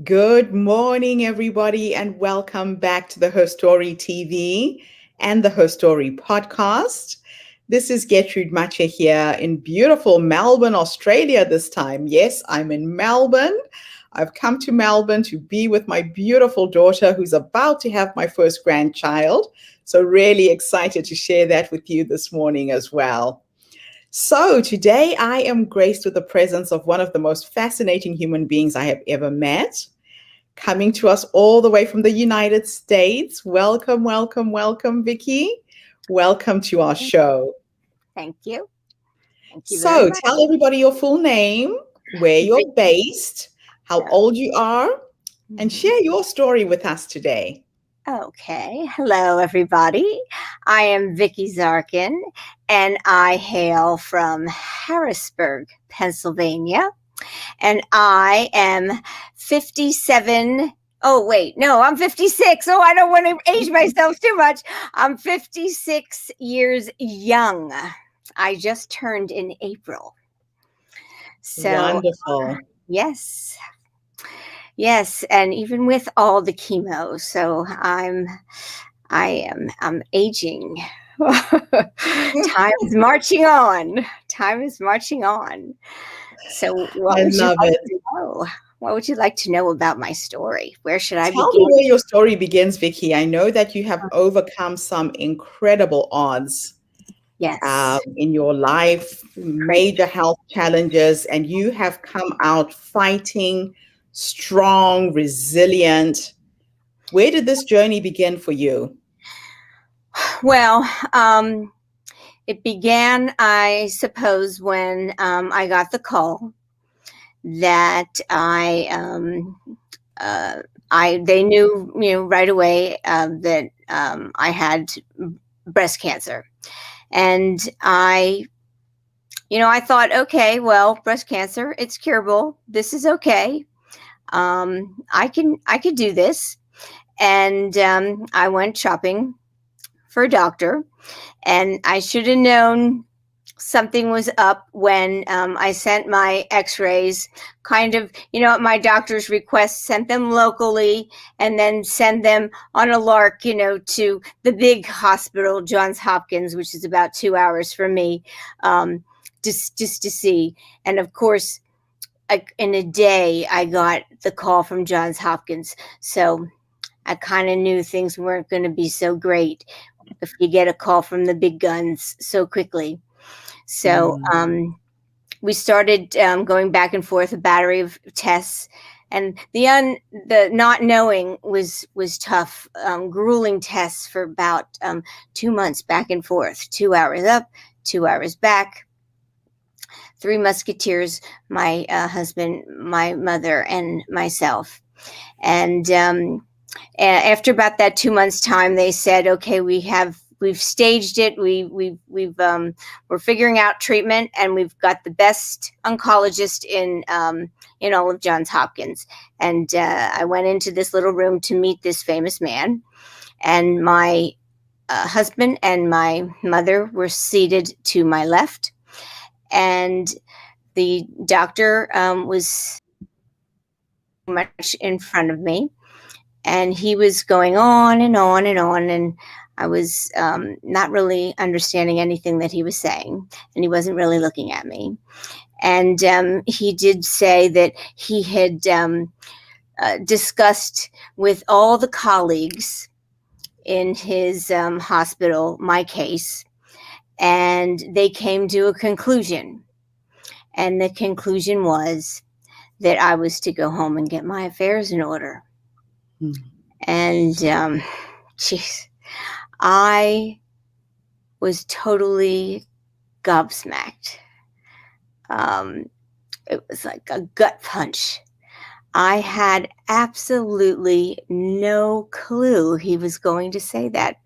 Good morning, everybody, and welcome back to the Her Story TV and the Her Story podcast. This is Gertrude Matcha here in beautiful Melbourne, Australia this time. Yes, I'm in Melbourne. I've come to Melbourne to be with my beautiful daughter who's about to have my first grandchild. So, really excited to share that with you this morning as well. So, today I am graced with the presence of one of the most fascinating human beings I have ever met, coming to us all the way from the United States. Welcome, welcome, welcome, Viki. Welcome to our show. Thank you. Thank you very So, much. tell everybody your full name, where you're based, how old you are, and share your story with us today. Okay. Hello, everybody. I am Viki Zarkin, and I hail from Harrisburg, Pennsylvania. And I am 57. Oh, wait. No, I'm 56. Oh, I don't want to age myself too much. I'm 56 years young. I just turned in April. So, Wonderful. yes. Yes, and even with all the chemo, so I'm aging. Time is marching on. Time is marching on. So what I would you love like it. to know? What would you like to know about my story? Where should I Tell me begin? where your story begins, Viki. I know that you have overcome some incredible odds Yes. in your life, Great. major health challenges, and you have come out fighting, strong, resilient. Where did this journey begin for you? Well, it began, I suppose, when I got the call that uh, they knew, right away that I had breast cancer, and I thought, okay, well, breast cancer, it's curable. This is okay. I could do this, and I went shopping for a doctor, and I should have known something was up when I sent my x-rays, kind of, at my doctor's request, sent them locally and then send them on a lark, to the big hospital, Johns Hopkins, which is about 2 hours from me, just to see. And of course, in a day, I got the call from Johns Hopkins. So I kind of knew things weren't going to be so great if you get a call from the big guns so quickly. So we started going back and forth a battery of tests, and the not knowing was tough. Grueling tests for about 2 months, back and forth, 2 hours up, 2 hours back. Three musketeers: my husband, my mother, and myself. And after about that 2 months time, they said, okay, we've staged it. We're figuring out treatment, and we've got the best oncologist in all of Johns Hopkins. And I went into this little room to meet this famous man, and my husband and my mother were seated to my left, and the doctor was much in front of me, and he was going on and on and on, and I was not really understanding anything that he was saying, and he wasn't really looking at me. And he did say that he had discussed with all the colleagues in his hospital my case, and they came to a conclusion. And the conclusion was that I was to go home and get my affairs in order. And geez, I was totally gobsmacked. It was like a gut punch. I had absolutely no clue he was going to say that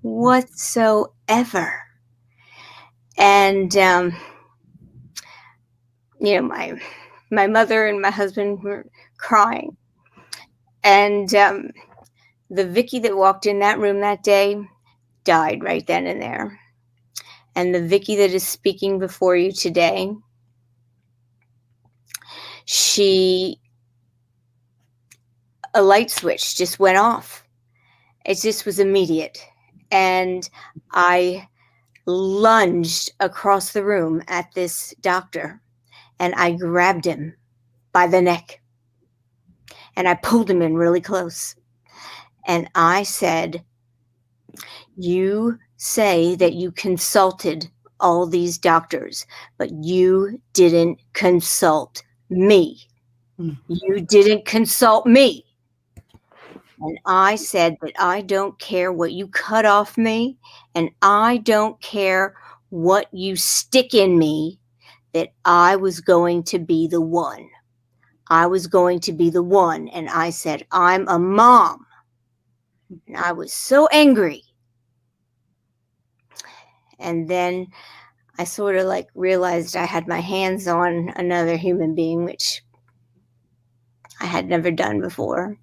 whatsoever. And my mother and my husband were crying. And the Viki that walked in that room that day died right then and there. And the Viki that is speaking before you today, she a light switch just went off. It just was immediate. And I lunged across the room at this doctor, and I grabbed him by the neck and I pulled him in really close. And I said, "You say that you consulted all these doctors, but you didn't consult me. You didn't consult me." And I said that I don't care what you cut off me, and I don't care what you stick in me, that I was going to be the one. I was going to be the one. And I said, "I'm a mom." And I was so angry. And then I sort of like realized I had my hands on another human being, which I had never done before.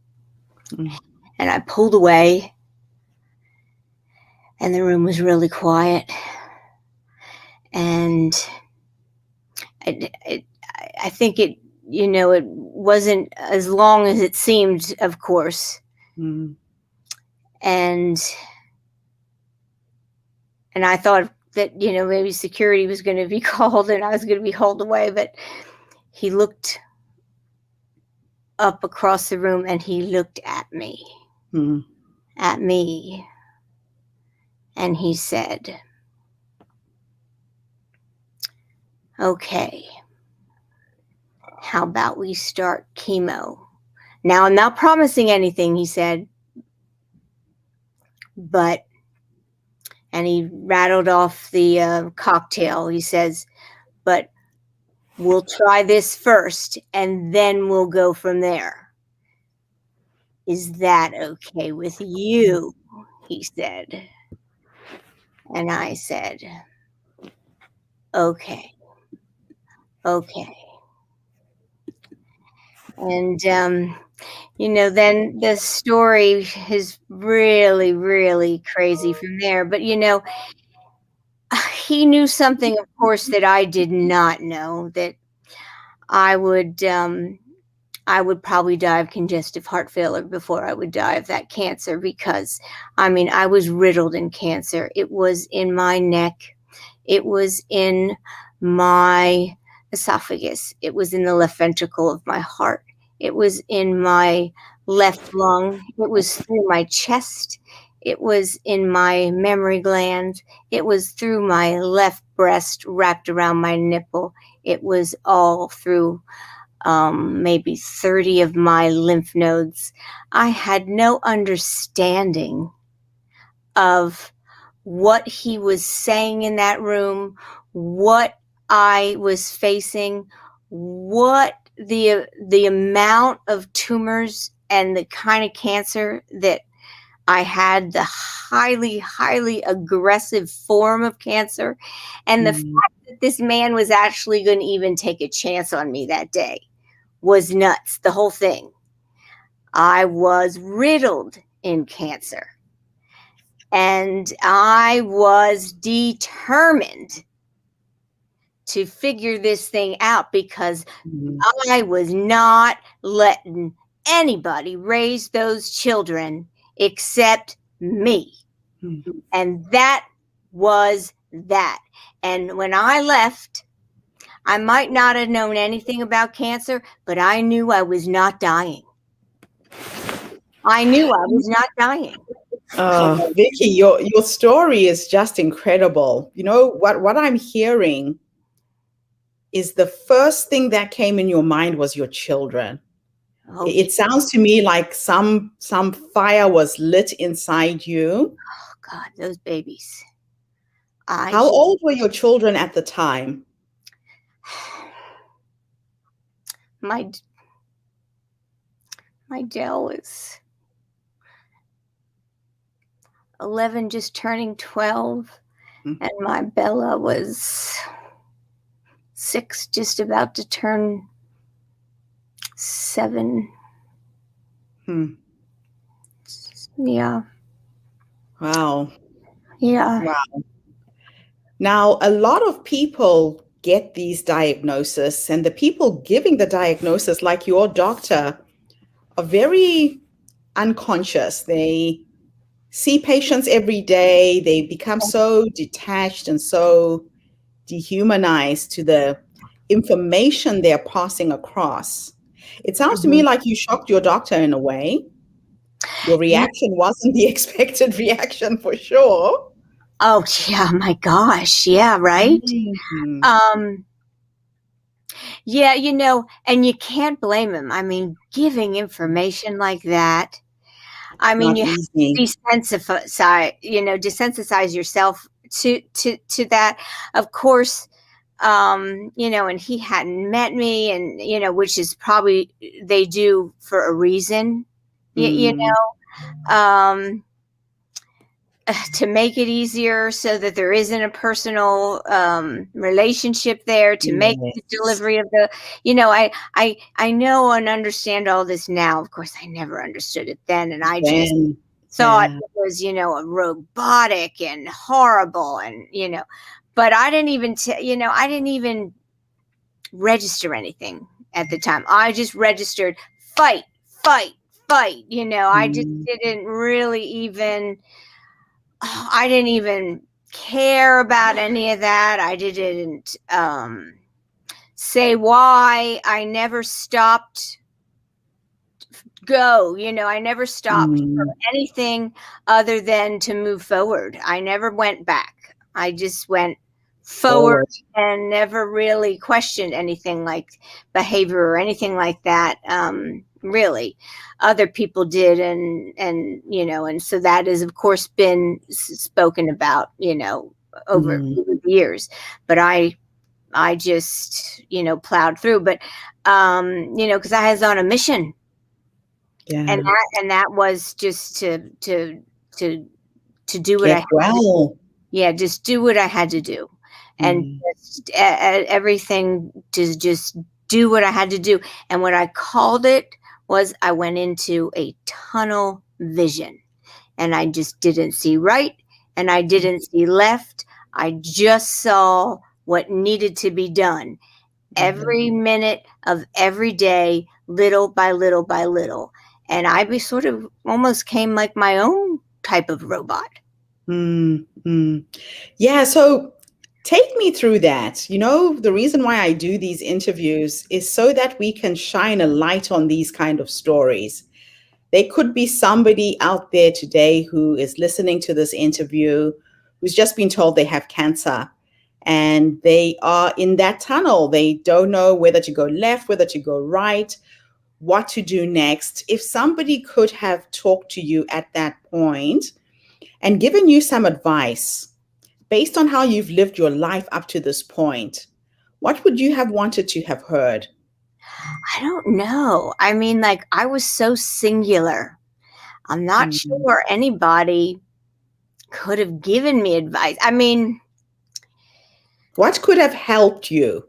And I pulled away, and the room was really quiet. And I think it, it wasn't as long as it seemed, of course. And I thought that, maybe security was going to be called and I was going to be hauled away. But he looked up across the room and he looked at me, and he said, "Okay, how about we start chemo? Now, I'm not promising anything," he said, and he rattled off the cocktail. He says, "But we'll try this first and then we'll go from there. Is that okay with you?" he said. And I said, "Okay. And, then the story is really, really crazy from there. But, he knew something, of course, that I did not know, that I would probably die of congestive heart failure before I would die of that cancer, because, I was riddled in cancer. It was in my neck. It was in my esophagus. It was in the left ventricle of my heart. It was in my left lung. It was through my chest. It was in my mammary gland. It was through my left breast, wrapped around my nipple. It was all through maybe 30 of my lymph nodes. I had no understanding of what he was saying in that room, what I was facing, what the amount of tumors and the kind of cancer that I had, the highly, highly aggressive form of cancer, and the fact that this man was actually going to even take a chance on me that day was nuts. The whole thing. I was riddled in cancer, and I was determined to figure this thing out, because I was not letting anybody raise those children except me. And that was that. And when I left, I might not have known anything about cancer, but I knew I was not dying. I knew I was not dying. Viki, your story is just incredible. You know what I'm hearing is the first thing that came in your mind was your children. Oh, It sounds to me like some fire was lit inside you. Oh God, those babies. How old were your children at the time? My Dell was 11, just turning 12, and my Bella was 6, just about to turn 7. Yeah. Wow. Yeah. Wow. Now, a lot of people get these diagnoses, and the people giving the diagnosis, like your doctor, are very unconscious. They see patients every day. They become so detached and so dehumanized to the information they're passing across. It sounds to me Mhm. like you shocked your doctor in a way. Your Yeah. reaction wasn't the expected reaction for sure. Oh, yeah. My gosh. Yeah. Right. Mhm. Um, yeah. And you can't blame him. I mean, giving information like that. I mean, Not you have to easy. desensitize yourself to that. Of course, and he hadn't met me, and which is probably they do for a reason. You, you Mm. um, to make it easier so that there isn't a personal relationship there to make the Yes. delivery of the I know and understand all this now. Of course, I never understood it then, and I just Then, thought yeah. it was a robotic and horrible, and but I didn't even I didn't even register anything at the time. I just registered fight, fight, fight. I just Mm. didn't really even I didn't even care about any of that. I didn't say why. I never stopped go. I never stopped for Mm. anything other than to move forward. I never went back. I just went forward Forward. and never really questioned anything like behavior or anything like that. Really, other people did, and so that has of course been spoken about, Mm. over the years. But I just plowed through. But because I was on a mission, and Yeah. that was just to to do what I Get had to do. well. Yeah, just do what I had to do, and Mm. just everything to just do what I had to do. And what I called it was I went into a tunnel vision, and I just didn't see right, and I didn't see left. I just saw what needed to be done Mm. every minute of every day, little by little by little. And I be sort of almost came like my own type of robot. Mm. Mm. Yeah, so take me through that. The reason why I do these interviews is so that we can shine a light on these kind of stories. There could be somebody out there today who is listening to this interview who's just been told they have cancer and they are in that tunnel. They don't know whether to go left, whether to go right, what to do next. If somebody could have talked to you at that point and given you some advice based on how you've lived your life up to this point, what would you have wanted to have heard? I don't know. I mean, like, I was so singular. I'm not Mm. sure anybody could have given me advice. I mean, What could have helped you?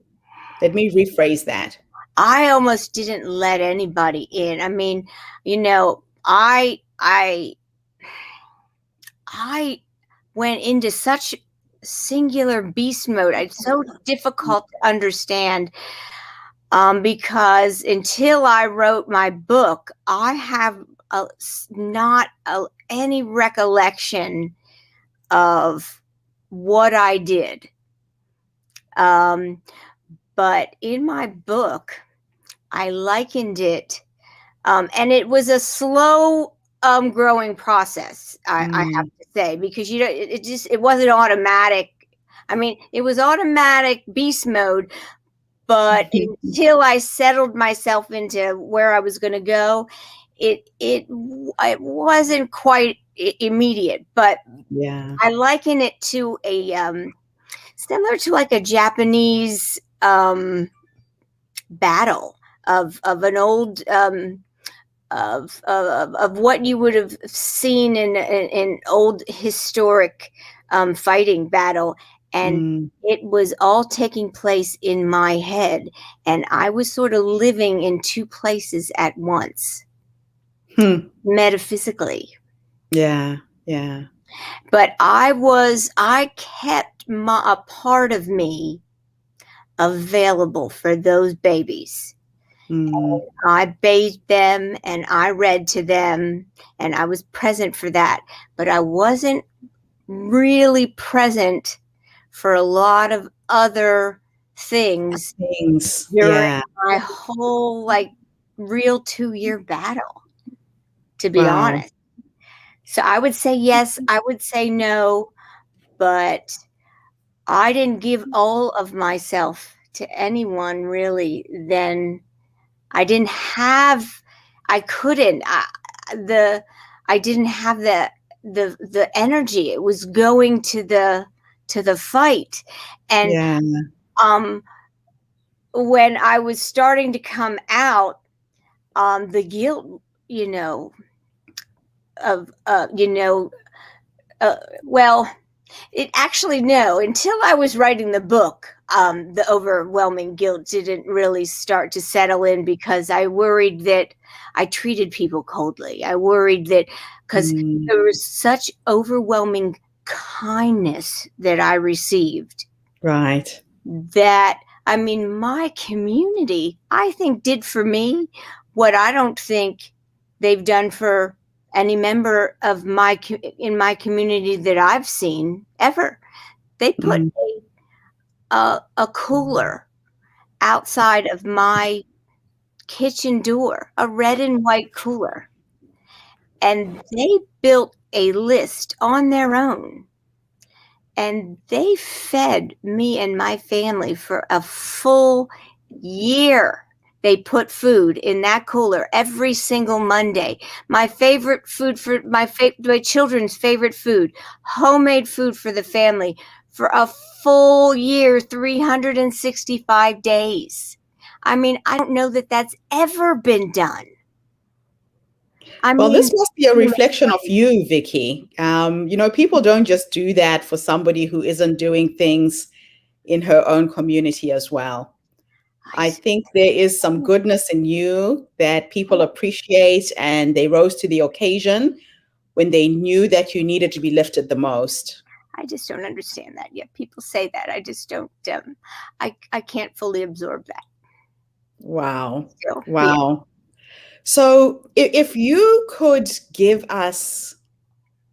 Let me rephrase that. I almost didn't let anybody in. I mean, I went into such singular beast mode. It's so difficult to understand, because until I wrote my book, I have not any recollection of what I did. Um, but in my book, I likened it, and it was a slow growing process. I have Mm. to say, because it wasn't automatic. I mean, it was automatic beast mode, but until I settled myself into where I was going to go, it wasn't quite immediate. But Yeah. I liken it to a similar to like a Japanese battle of an old of what you would have seen in old historic fighting battle, and Mm. it was all taking place in my head, and I was sort of living in two places at once, Hmm. metaphysically. Yeah. Yeah. But I kept a part of me available for those babies. Mm. I bathed them and I read to them and I was present for that. But I wasn't really present for a lot of other things Things. during Yeah. my whole real 2-year battle, to be Wow. honest. So I would say yes, I would say no, but I didn't give all of myself to anyone really. Then I didn't have I couldn't. I didn't have the energy. It was going to the fight. And Yeah. um when I was starting to come out, the guilt, you know, of uh, well, it actually no, until I was writing the book, the overwhelming guilt didn't really start to settle in because I worried that I treated people coldly. I worried that because Mm. there was such overwhelming kindness that I received Right. that, I mean, my community, I think, did for me what I don't think they've done for any member of in my community that I've seen ever. They put Mm. a cooler outside of my kitchen door, a red and white cooler, and they built a list on their own, and they fed me and my family for a full year. They put food in that cooler every single Monday. My favorite food for my children's favorite food, homemade food for the family for a full year, 365 days. I mean, I don't know that that's ever been done. I Well, mean, this must be a reflection of you, Vicky. People don't just do that for somebody who isn't doing things in her own community as well. I I s- think there is some goodness in you that people appreciate, and they rose to the occasion when they knew that you needed to be lifted the most. I just don't understand that yet. People say that. I just don't. I can't fully absorb that Wow. still. Yeah. Wow. So, if you could give us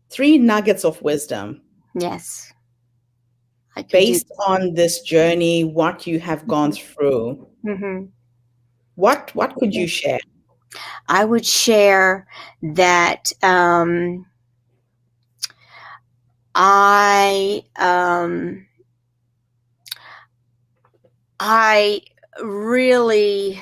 three nuggets of wisdom Yes, I can do. based on this journey, what you have gone through, Hmm. what could you share? I would share that I I really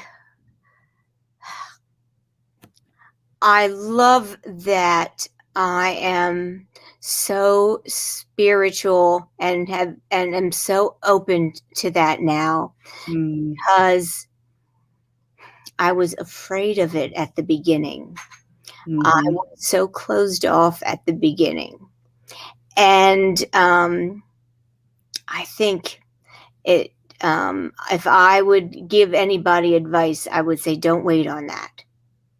I love that I am so spiritual and am so open to that now Mm. because I was afraid of it at the beginning. I Mhm. was so closed off at the beginning. And I think it, if I would give anybody advice, I would say don't wait on that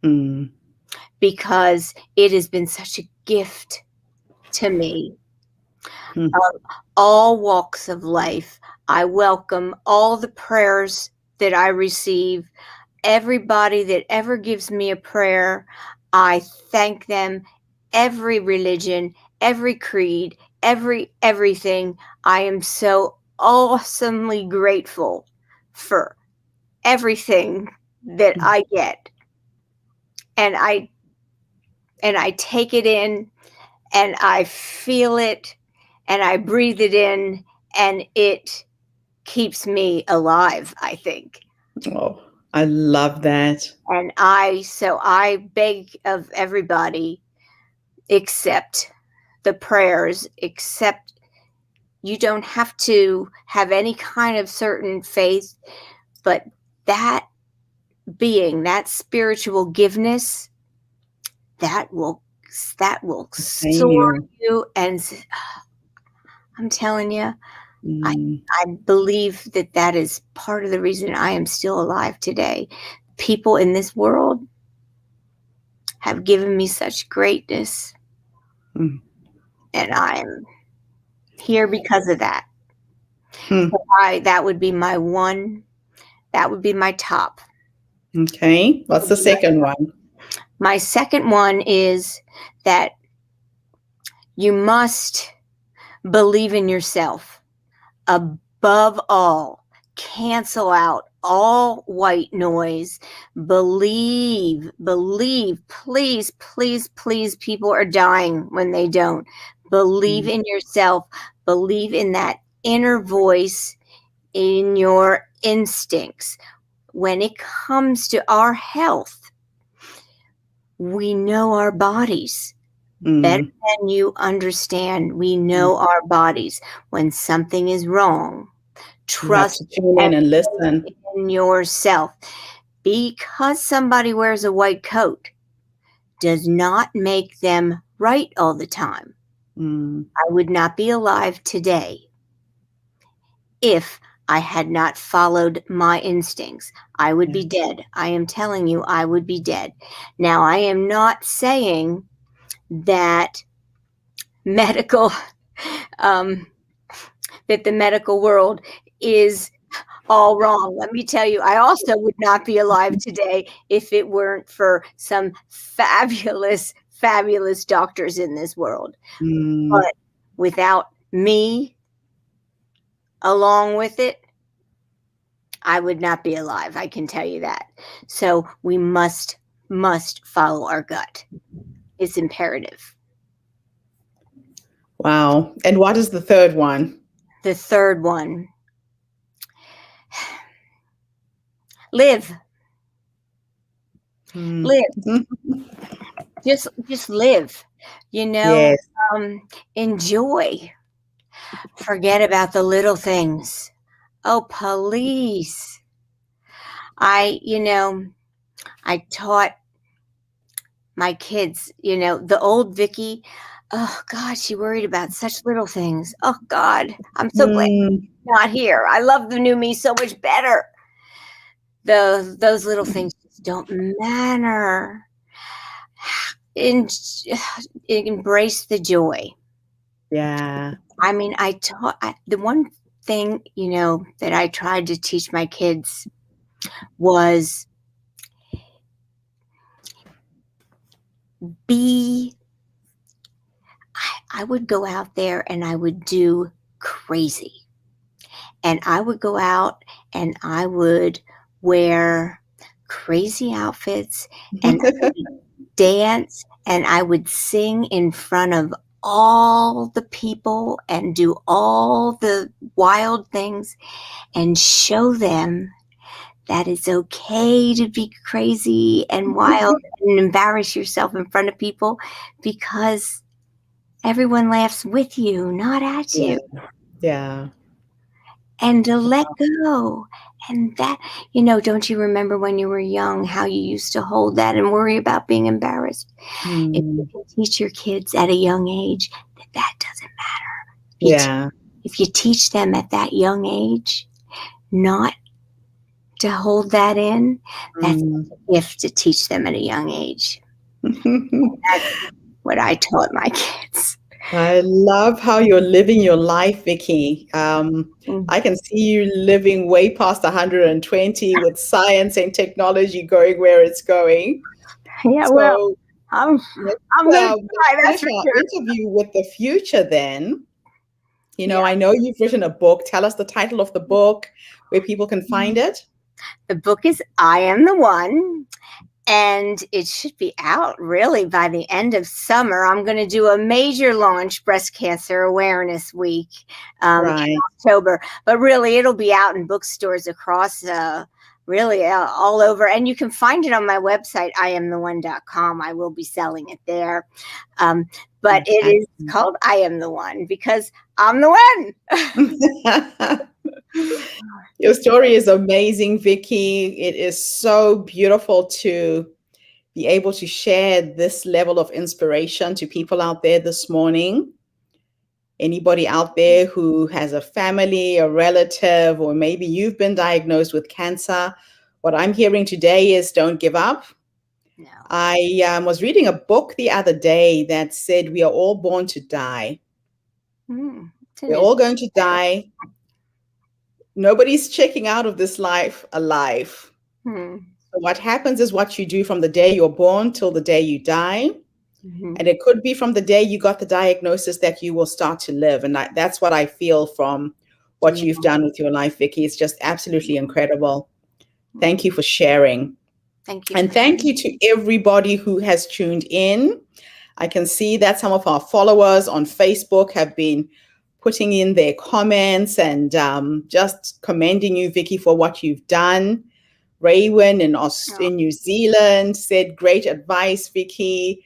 Mm. because it has been such a gift to me. Mm. All walks of life. I welcome all the prayers that I receive. Everybody that ever gives me a prayer, I thank them. Every religion, every creed, everything. I am so awesomely grateful for everything that I get. And I take it in and I feel it and I breathe it in and it keeps me alive, I think. Oh, I love that. And so I beg of everybody, accept the prayers, accept you don't have to have any kind of certain faith, but that being, that spiritual giveness, that will Same soar you. you. And I'm telling you, I, Mm. I believe that that is part of the reason I am still alive today. People in this world have given me such greatness, Mm. and I'm here because of that. Mm. That would be my one, that would be my top. Okay. What's the second one? My second one is that you must believe in yourself. Above all, cancel out all white noise. Believe, please, please, please. People are dying when they don't. Believe in yourself. Believe in that inner voice, in your instincts. When it comes to our health, we know our bodies better Mm. than you understand. We know our bodies. When something is wrong, You have trust to tune in and and listen. in yourself. Because somebody wears a white coat does not make them right all the time. Mm. I would not be alive today if I had not followed my instincts. I would be Yes. dead. I am telling you, I would be dead. Now, I am not saying that medical, um, that the medical world is all wrong. Let me tell you, I also would not be alive today if it weren't for some fabulous, fabulous doctors in this world. Mm. But without me along with it, I would not be alive. I can tell you that. So we must follow our gut. It's imperative. Wow. And what is the third one? The third one, live. Mm. Live. Just live. You know, Yes. enjoy. Forget about the little things. Oh, police. I taught my kids, the old Viki. Oh God, she worried about such little things. Oh God, I'm so glad Mm. she's not here. I love the new me so much better. Those little things just don't matter. En- Embrace the joy. Yeah. I mean, the one thing, that I tried to teach my kids was be, I would go out there and I would do crazy. And I would go out and I would wear crazy outfits and I would dance and I would sing in front of all the people and do all the wild things and show them that it's okay to be crazy and wild and embarrass yourself in front of people because everyone laughs with you, not at Yeah. you. Yeah. And to let go. And that, don't you remember when you were young how you used to hold that and worry about being embarrassed? If you Mm. can teach your kids at a young age that that doesn't matter. Yeah. If you teach them at that young age not to hold that in, that's Mm. a gift to teach them at a young age. That's what I taught my kids. I love how you're living your life, Vicky. Mm. I can see you living way past 120 with science and technology going where it's going. Yeah, well, So I'm let's, I'm gonna let's try. That's finish for our sure. interview with the future then. Yeah. I know you've written a book. Tell us the title of the book, where people can find it. The book is I Am the One, and it should be out really by the end of summer. I'm going to do a major launch, Breast Cancer Awareness Week, in Right. October. But really, it'll be out in bookstores across really all over. And you can find it on my website, iamtheone.com. I will be selling it there. But it is called I Am the One because I'm the one. Your story is amazing, Vicky. It is so beautiful to be able to share this level of inspiration to people out there this morning. Anybody out there who has a family, a relative, or maybe you've been diagnosed with cancer, what I'm hearing today is don't give up. No. I was reading a book the other day that said we are all born to die. We're all going to die. Nobody's checking out of this life alive. Hmm. So what happens is what you do from the day you're born till the day you die. Mhm. And it could be from the day you got the diagnosis that you will start to live. And that's what I feel from what Yeah. you've done with your life, Viki. It's just absolutely incredible. Thank Mm. you for sharing. Thank you. And thank you to everybody who has tuned in. I can see that some of our followers on Facebook have been putting in their comments and just commending you, Viki, for what you've done. Raywin Oh. in New Zealand said, great advice, Viki.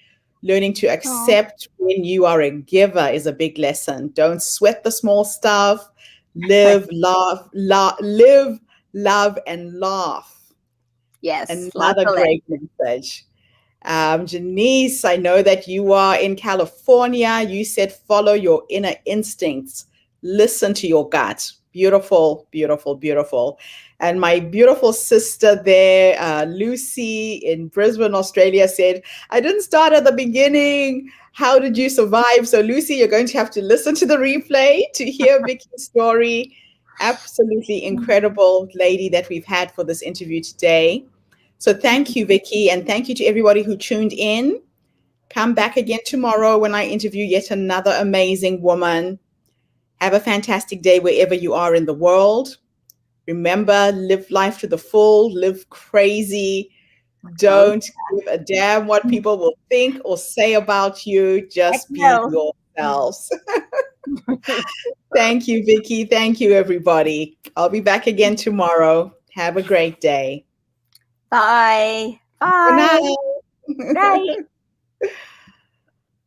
Learning to Oh. accept when you are a giver is a big lesson. Don't sweat the small stuff. Live, live, love, and laugh. Yes, lots Another of great message. Janice, I know that you are in California. You said follow your inner instincts, listen to your gut. Beautiful, beautiful, beautiful. And my beautiful sister there, Lucy in Brisbane, Australia, said, I didn't start at the beginning. How did you survive? So, Lucy, you're going to have to listen to the replay to hear Viki's story. Absolutely incredible lady that we've had for this interview today. So thank you, Viki, and thank you to everybody who tuned in. Come back again tomorrow when I interview yet another amazing woman. Have a fantastic day wherever you are in the world. Remember, live life to the full, live crazy. Oh, Don't give a damn what people will think or say about you. heck Just be no. yourselves. Thank you, Viki. Thank you, everybody. I'll be back again tomorrow. Have a great day. Bye. Good Bye. night. Night.